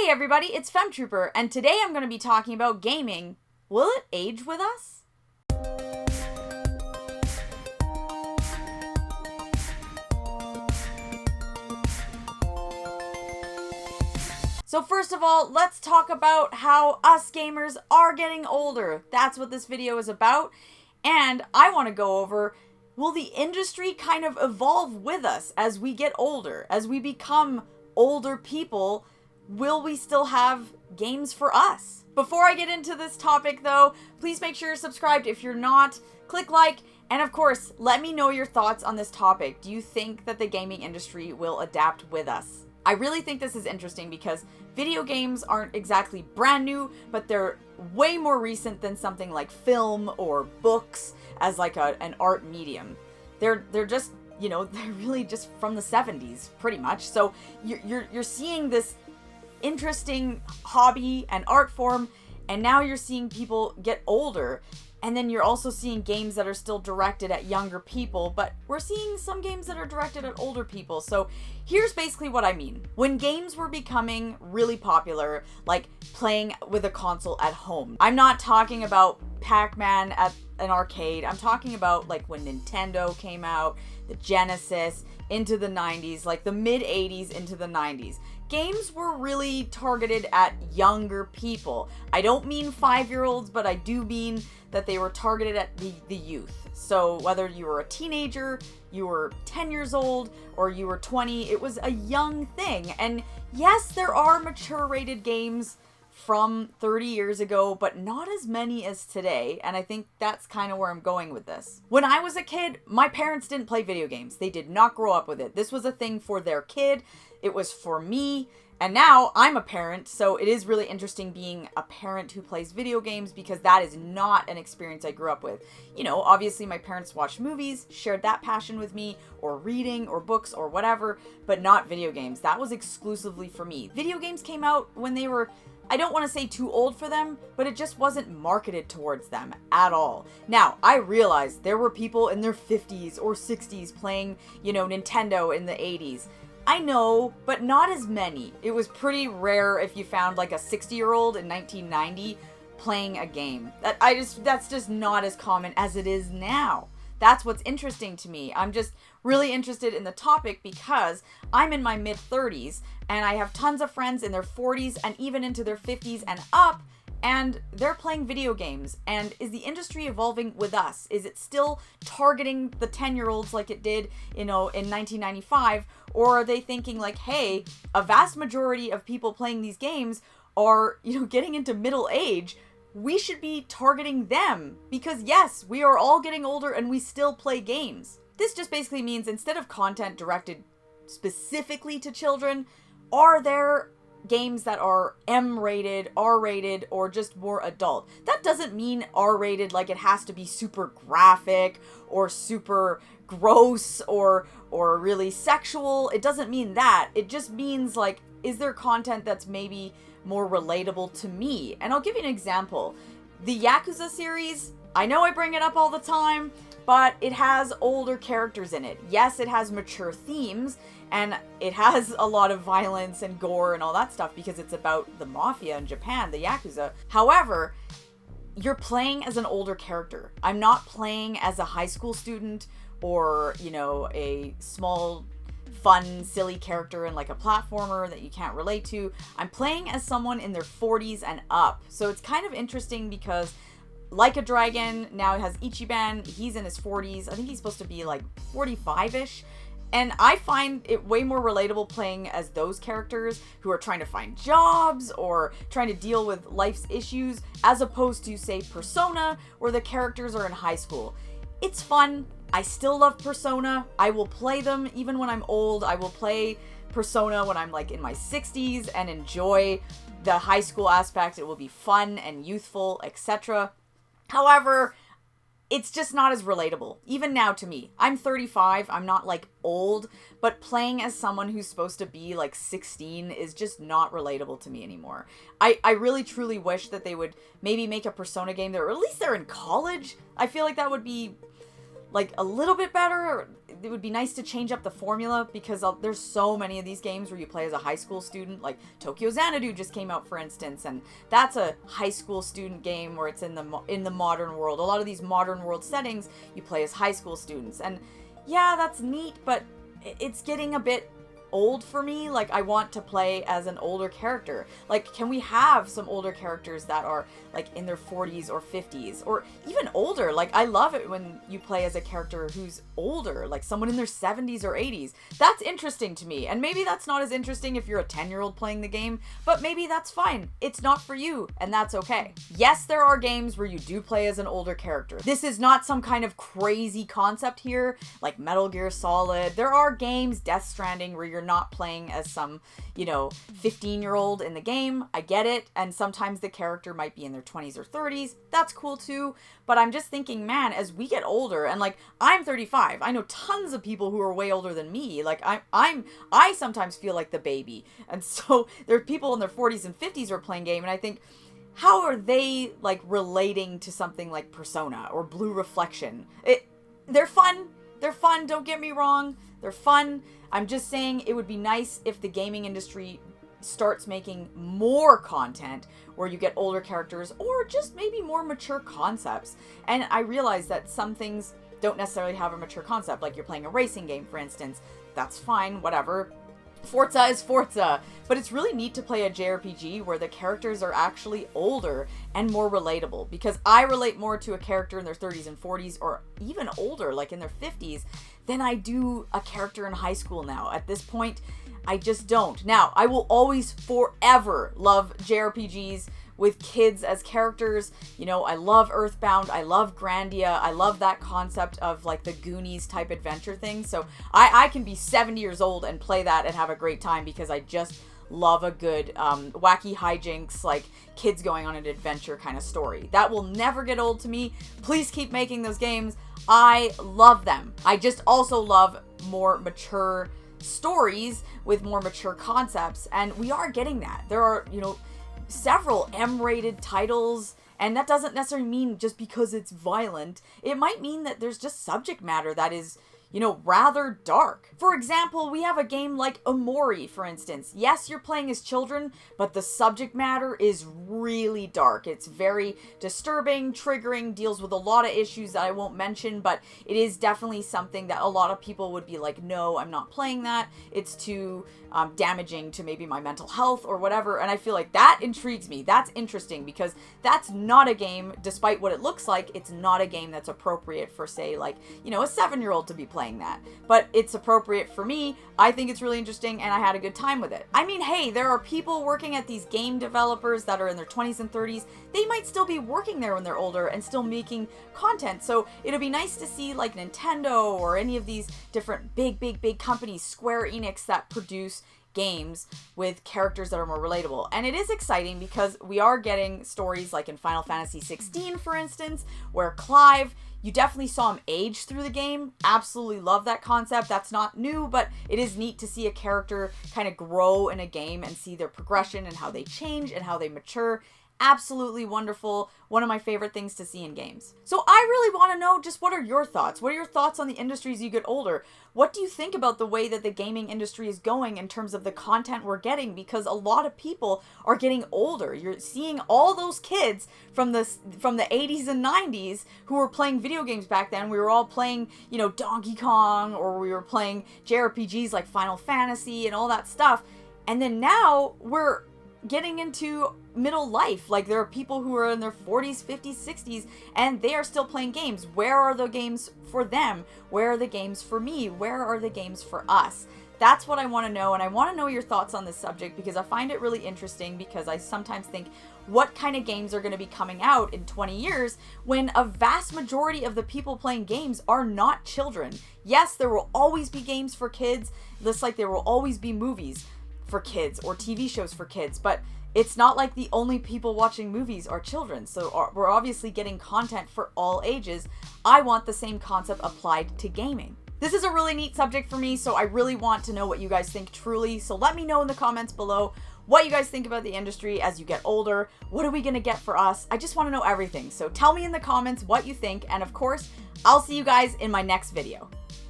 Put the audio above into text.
Hey everybody, it's Femtrooper, and today I'm going to be talking about gaming. Will it age with us? So first of all, let's talk about how us gamers are getting older. That's what this video is about. And I want to go over, will the industry kind of evolve with us as we get older? As we become older people, will we still have games for us? Before I get into this topic though, please make sure you're subscribed. If you're not, click like. And of course, let me know your thoughts on this topic. Do you think that the gaming industry will adapt with us? I really think this is interesting because video games aren't exactly brand new, but they're way more recent than something like film or books as like an art medium. They're just, you know, they're really just from the 70s pretty much. So you're seeing this interesting hobby and art form, and now you're seeing people get older. And then you're also seeing games that are still directed at younger people, but we're seeing some games that are directed at older people. So here's basically what I mean. When games were becoming really popular, like playing with a console at home. I'm not talking about Pac-Man at an arcade. I'm talking about like when Nintendo came out, the Genesis, into the 90s, like the mid 80s into the 90s. Games were really targeted at younger people. I don't mean 5-year-olds, but I do mean that they were targeted at the youth. So whether you were a teenager, you were 10 years old, or you were 20, it was a young thing. And yes, there are mature rated games from 30 years ago, but not as many as today. And I think that's kind of where I'm going with this. When I was a kid, my parents didn't play video games. They did not grow up with it. This was a thing for their kid. It was for me. And now I'm a parent, so it is really interesting being a parent who plays video games because that is not an experience I grew up with. You know, obviously my parents watched movies, shared that passion with me, or reading, or books, or whatever, but not video games. That was exclusively for me. Video games came out when they were, I don't want to say too old for them, but it just wasn't marketed towards them at all. Now, I realize there were people in their 50s or 60s playing, you know, Nintendo in the 80s. I know, but not as many. It was pretty rare if you found like a 60-year-old in 1990 playing a game. That's just not as common as it is now. That's what's interesting to me. I'm just really interested in the topic because I'm in my mid-30s and I have tons of friends in their 40s and even into their 50s and up, and they're playing video games. And is the industry evolving with us? Is it still targeting the 10-year-olds like it did, you know, in 1995? Or are they thinking like, hey, a vast majority of people playing these games are, you know, getting into middle age. We should be targeting them because yes, we are all getting older and we still play games. This just basically means instead of content directed specifically to children, are there games that are M-rated, R-rated, or just more adult? That doesn't mean R-rated like it has to be super graphic or super gross or really sexual. It doesn't mean that. It just means like, is there content that's maybe more relatable to me? And I'll give you an example. The Yakuza series, I know I bring it up all the time, but it has older characters in it. Yes, it has mature themes, and it has a lot of violence and gore and all that stuff because it's about the mafia in Japan, the Yakuza. However, you're playing as an older character. I'm not playing as a high school student or, you know, a small, fun, silly character in like a platformer that you can't relate to. I'm playing as someone in their 40s and up. So it's kind of interesting because Like a Dragon now has Ichiban. He's in his 40s. I think he's supposed to be like 45-ish. And I find it way more relatable playing as those characters who are trying to find jobs or trying to deal with life's issues as opposed to, say, Persona, where the characters are in high school. It's fun. I still love Persona. I will play them even when I'm old. I will play Persona when I'm like in my 60s and enjoy the high school aspect. It will be fun and youthful, etc. However, it's just not as relatable, even now to me. I'm 35, I'm not like old, but playing as someone who's supposed to be like 16 is just not relatable to me anymore. I really truly wish that they would maybe make a Persona game there, or at least they're in college. I feel like that would be like a little bit better. it would be nice to change up the formula, because there's so many of these games where you play as a high school student, like Tokyo Xanadu just came out, for instance, and that's a high school student game where it's in the modern world. A lot of these modern world settings, you play as high school students, and yeah, that's neat, but it's getting a bit old for me. Like, I want to play as an older character. Like, can we have some older characters that are like in their 40s or 50s or even older? Like, I love it when you play as a character who's older, like someone in their 70s or 80s. That's interesting to me. And maybe that's not as interesting if you're a 10-year-old playing the game, but maybe that's fine. It's not for you, and that's okay. Yes, there are games where you do play as an older character. This is not some kind of crazy concept here, like Metal Gear Solid. There are games, Death Stranding, where you're not playing as some, 15-year-old in the game. I get it. And sometimes the character might be in their 20s or 30s. That's cool too. But I'm just thinking, man, as we get older, and like, I'm 35. I know tons of people who are way older than me. Like, I sometimes feel like the baby. And so there are people in their 40s and 50s who are playing game, and I think, how are they like relating to something like Persona or Blue Reflection? They're fun. They're fun. Don't get me wrong. They're fun. I'm just saying it would be nice if the gaming industry starts making more content where you get older characters or just maybe more mature concepts. And I realize that some things don't necessarily have a mature concept, like you're playing a racing game, for instance. That's fine, whatever. Forza is Forza, but it's really neat to play a JRPG where the characters are actually older and more relatable, because I relate more to a character in their 30s and 40s or even older, like in their 50s, than I do a character in high school now. At this point, I just don't. Now, I will always forever love JRPGs with kids as characters. I love Earthbound, I love Grandia, I love that concept of like the Goonies type adventure thing. So I can be 70 years old and play that and have a great time, because I just love a good wacky hijinks, like kids going on an adventure kind of story. That will never get old to me. Please keep making those games. I love them. I just also love more mature stories with more mature concepts, and we are getting that. There are, several M-rated titles, and that doesn't necessarily mean just because it's violent. It might mean that there's just subject matter that is, rather dark. For example, we have a game like Omori, for instance. Yes, you're playing as children, but the subject matter is really dark. It's very disturbing, triggering, deals with a lot of issues that I won't mention, but it is definitely something that a lot of people would be like, no, I'm not playing that. It's too damaging to maybe my mental health or whatever. And I feel like that intrigues me. That's interesting, because that's not a game, despite what it looks like, it's not a game that's appropriate for, say, like, a 7-year-old to be playing that. But it's appropriate for me. I think it's really interesting, and I had a good time with it. I mean, hey, there are people working at these game developers that are in their 20s and 30s. They might still be working there when they're older and still making content. So it'll be nice to see like Nintendo or any of these different big companies, Square Enix, that produce games with characters that are more relatable. And it is exciting because we are getting stories like in Final Fantasy 16, for instance, where Clive, you definitely saw him age through the game. Absolutely love that concept. That's not new, but it is neat to see a character kind of grow in a game and see their progression and how they change and how they mature. Absolutely wonderful. One of my favorite things to see in games. So I really want to know, just what are your thoughts? What are your thoughts on the industry as you get older? What do you think about the way that the gaming industry is going in terms of the content we're getting? Because a lot of people are getting older. You're seeing all those kids from the 80s and 90s who were playing video games back then. We were all playing, Donkey Kong, or we were playing JRPGs like Final Fantasy and all that stuff. And then now we're getting into middle life. Like, there are people who are in their 40s, 50s, 60s, and they are still playing games. Where are the games for them? Where are the games for me? Where are the games for us? That's what I want to know, and I want to know your thoughts on this subject, because I find it really interesting, because I sometimes think, what kind of games are going to be coming out in 20 years when a vast majority of the people playing games are not children? Yes, there will always be games for kids, just like there will always be movies for kids or TV shows for kids, but it's not like the only people watching movies are children. So we're obviously getting content for all ages. I want the same concept applied to gaming. This is a really neat subject for me, so I really want to know what you guys think truly. So let me know in the comments below what you guys think about the industry as you get older. What are we going to get for us? I just want to know everything. So tell me in the comments what you think, and of course, I'll see you guys in my next video.